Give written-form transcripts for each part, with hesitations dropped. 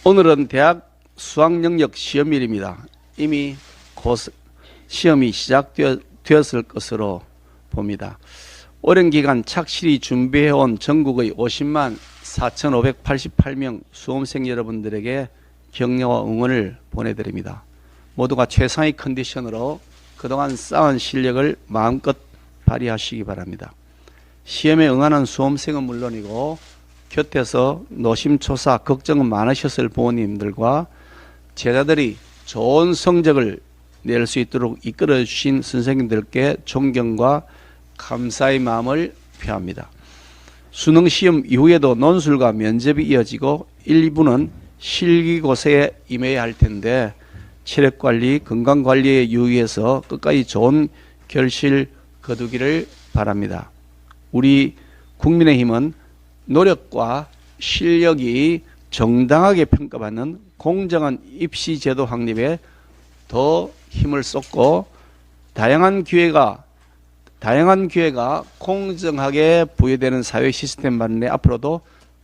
오늘은 대학 수학능력 시험일입니다. 이미 곧 시험이 시작되었을 것으로 봅니다. 오랜 기간 착실히 준비해온 전국의 50만 4,588명 수험생 여러분들에게 격려와 응원을 보내드립니다. 모두가 최상의 컨디션으로 그동안 쌓은 실력을 마음껏 발휘하시기 바랍니다. 시험에 응하는 수험생은 물론이고 곁에서 노심초사 걱정은 많으셨을 부모님들과 제자들이 좋은 성적을 낼 수 있도록 이끌어 주신 선생님들께 존경과 감사의 마음을 표합니다. 수능시험 이후에도 논술과 면접이 이어지고 일부는 실기고사에 임해야 할 텐데 체력관리, 건강관리에 유의해서 끝까지 좋은 결실 거두기를 바랍니다. 우리 국민의힘은 노력과 실력이 정당하게 평가받는 공정한 입시제도 확립에 더 힘을 쏟고 다양한 기회가 공정하게 부여되는 사회 시스템 마련에 앞으로도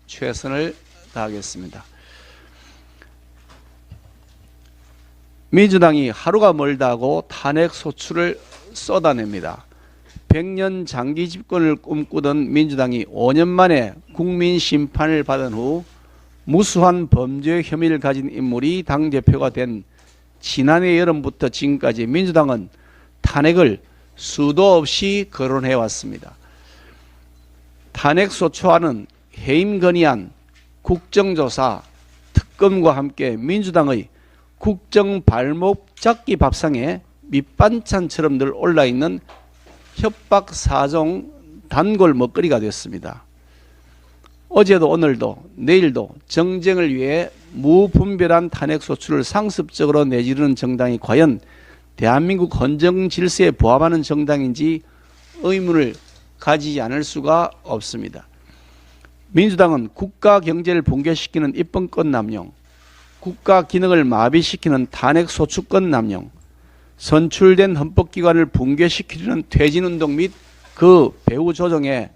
최선을 다하겠습니다. 민주당이 하루가 멀다고 탄핵 소추를 쏟아냅니다. 100년 장기 집권을 꿈꾸던 민주당이 5년 만에 국민 심판을 받은 후 무수한 범죄 혐의를 가진 인물이 당대표가 된 지난해 여름부터 지금까지 민주당은 탄핵을 수도 없이 거론해왔습니다. 탄핵 소추안은 해임 건의안, 국정조사, 특검과 함께 민주당의 국정 발목 잡기 밥상에 밑반찬처럼 늘 올라있는 협박 4종 단골 먹거리가 됐습니다. 어제도 오늘도 내일도 정쟁을 위해 무분별한 탄핵 소추를 상습적으로 내지르는 정당이 과연 대한민국 헌정 질서에 부합하는 정당인지 의문을 가지지 않을 수가 없습니다. 민주당은 국가 경제를 붕괴시키는 입법권 남용, 국가 기능을 마비시키는 탄핵 소추권 남용, 선출된 헌법기관을 붕괴시키려는 퇴진운동 및 그 배후 조정에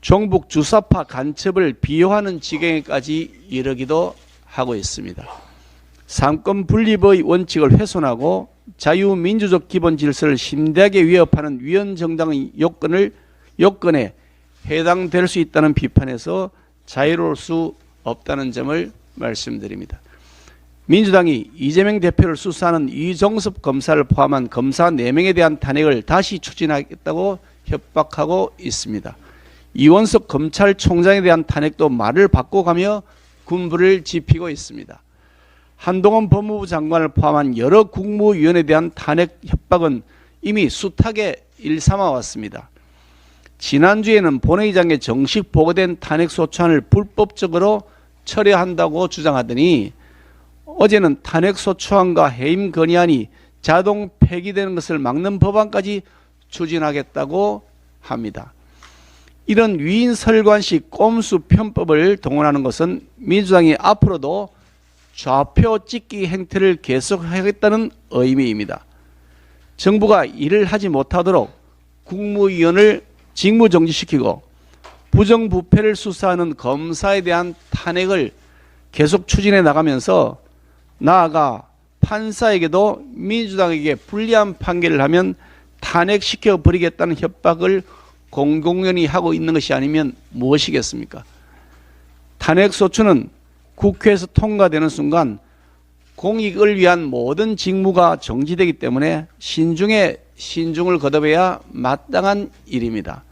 종북 주사파 간첩을 비호하는 지경에까지 이르기도 하고 있습니다. 상권 분립의 원칙을 훼손하고 자유민주적 기본 질서를 심대하게 위협하는 위헌정당의 요건에 해당될 수 있다는 비판에서 자유로울 수 없다는 점을 말씀드립니다. 민주당이 이재명 대표를 수사하는 이종섭 검사를 포함한 검사 4명에 대한 탄핵을 다시 추진하겠다고 협박하고 있습니다. 이원석 검찰총장에 대한 탄핵도 말을 바꿔가며 군부를 지피고 있습니다. 한동훈 법무부 장관을 포함한 여러 국무위원에 대한 탄핵 협박은 이미 숱하게 일삼아 왔습니다. 지난주에는 본회의장에 정식 보고된 탄핵 소추안을 불법적으로 철회한다고 주장하더니 어제는 탄핵 소추안과 해임 건의안이 자동 폐기되는 것을 막는 법안까지 추진하겠다고 합니다. 이런 위인설관식 꼼수 편법을 동원하는 것은 민주당이 앞으로도 좌표 찍기 행태를 계속하겠다는 의미입니다. 정부가 일을 하지 못하도록 국무위원을 직무정지시키고 부정부패를 수사하는 검사에 대한 탄핵을 계속 추진해 나가면서 나아가 판사에게도 민주당에게 불리한 판결을 하면 탄핵시켜 버리겠다는 협박을 공공연히 하고 있는 것이 아니면 무엇이겠습니까? 탄핵소추는 국회에서 통과되는 순간 공익을 위한 모든 직무가 정지되기 때문에 신중에 신중을 거듭해야 마땅한 일입니다.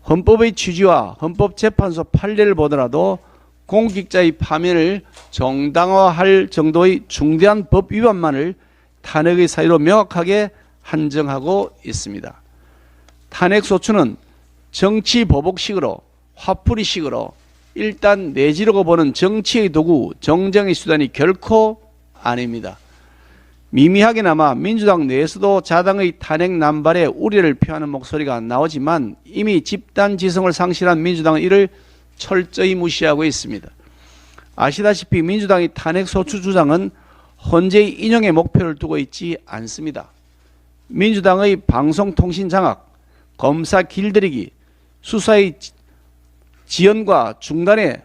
헌법의 취지와 헌법재판소 판례를 보더라도 공직자의 파면을 정당화할 정도의 중대한 법 위반만을 탄핵의 사유로 명확하게 한정하고 있습니다. 탄핵소추는 정치 보복식으로 화풀이식으로 일단 내지르고 보는 정치의 도구, 정쟁의 수단이 결코 아닙니다. 미미하게나마 민주당 내에서도 자당의 탄핵 남발에 우려를 표하는 목소리가 나오지만 이미 집단 지성을 상실한 민주당은 이를 철저히 무시하고 있습니다. 아시다시피 민주당의 탄핵 소추 주장은 헌재의 인용의 목표를 두고 있지 않습니다. 민주당의 방송통신 장악, 검사 길들이기, 수사의 지연과 중단에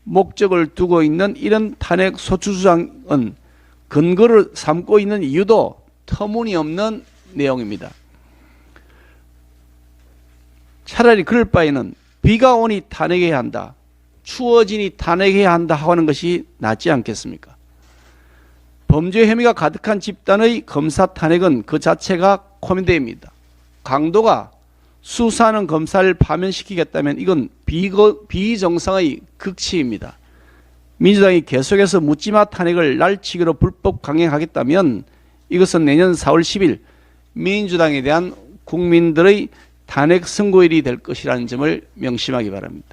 목적을 두고 있는 이런 탄핵 소추 주장은 근거를 삼고 있는 이유도 터무니없는 내용입니다. 차라리 그럴 바에는 비가 오니 탄핵해야 한다, 추워지니 탄핵해야 한다 하는 것이 낫지 않겠습니까? 범죄 혐의가 가득한 집단의 검사 탄핵은 그 자체가 코미디입니다. 강도가 수사하는 검사를 파면시키겠다면 이건 비정상의 극치입니다. 민주당이 계속해서 묻지마 탄핵을 날치기로 불법 강행하겠다면 이것은 내년 4월 10일 민주당에 대한 국민들의 탄핵 선고일이 될 것이라는 점을 명심하기 바랍니다.